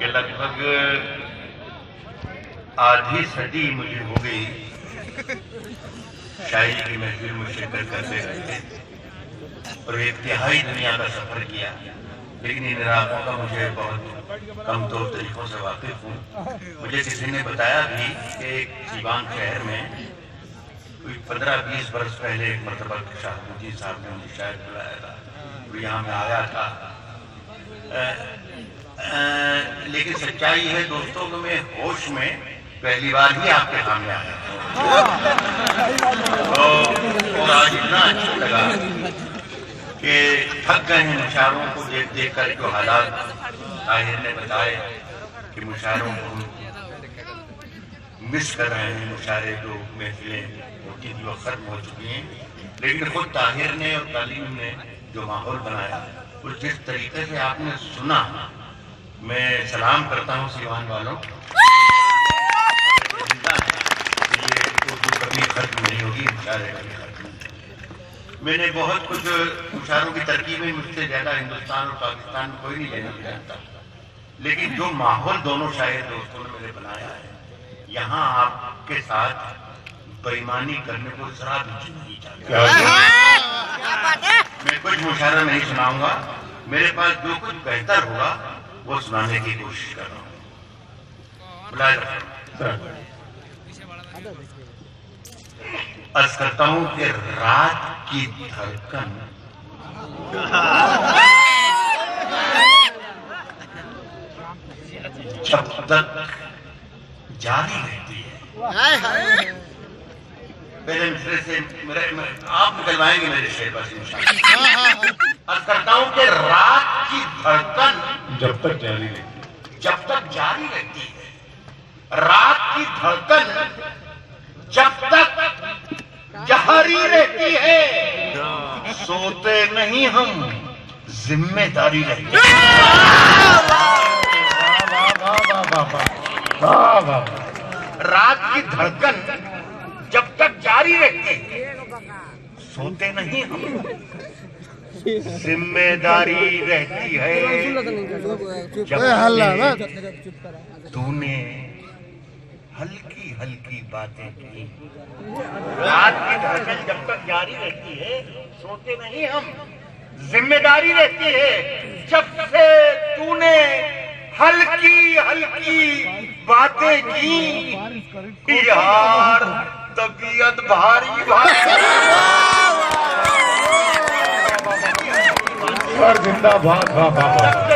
کہ لگ بھگ آدھی صدی مجھے ہو گئی شاعری کی محفل میں شرکت کرتے رہتے اور انتہائی دنیا کا سفر کیا، لیکن ان علاقوں کا مجھے بہت کم طور طریقوں سے واقف ہوں۔ مجھے کسی نے بتایا بھی کہ ایک سیوان شہر میں کوئی 15-20 برس پہلے ایک مرتبہ شاہ مجید صاحب نے مجھے شاید بلایا تھا، وہ یہاں میں آیا تھا۔ لیکن سچائی ہے دوستوں کہ میں ہوش میں پہلی بار ہی آپ کے سامنے آیا اور آج اتنا اچھا لگا کہ تھک گئے ہیں مشاعروں کو دیکھ دیکھ کر، جو حالات طاہر نے بتائے کہ مشاعروں کو مس کر رہے ہیں، مشاعرے جو محفلیں ہوتی تھی وہ ختم ہو چکی ہیں، لیکن خود طاہر نے اور تعلیم نے جو ماحول بنایا اور جس طریقے سے آپ نے سنا، میں سلام کرتا ہوں سیوان والوں، یہ اردو کبھی ختم نہیں ہوگی، مشاعرے کبھی ختم نہیں ہوگی۔ میں نے بہت کچھ مشاعروں کی ترکیبیں مجھ سے زیادہ ہندوستان اور پاکستان میں کوئی نہیں لینا چاہتا، لیکن جو ماحول دونوں شاعر دوستوں نے میرے بنایا ہے، یہاں آپ کے ساتھ بےایمانی کرنے کو ذرا بھی جی نہیں چاہتا۔ میں کچھ مشاعرہ نہیں سناؤں گا، میرے پاس جو کچھ بہتر ہوگا وہ سنانے کی کوشش کر رہا ہوں۔ عرض کرتا ہوں کہ رات کی دھڑکن جب تک جاری رہتی ہے، پہلے مصرے سے آپ نکلوائیں گے میرے شعر پر انشاءاللہ۔ عرض کرتا ہوں کہ رات کی دھڑکن جب تک جاری رہتی ہے، جب تک جاری رہتی ہے، رات کی دھڑکن جب تک جاری رہتی ہے، سوتے نہیں ہم، ذمہ داری رہتی ہے۔ رات کی دھڑکن جب تک جاری رہتی ہے، سوتے نہیں ہم، ذمہ داری رہتی ہے۔ جب تو نے ہلکی ہلکی باتیں کی، رات کی دھڑکن جب تک جاری رہتی ہے، سوتے نہیں ہم، ذمہ داری رہتی ہے۔ جب سے تو نے ہلکی ہلکی باتیں کی، یار طبیعت بھاری بھاری۔ زندہ باد۔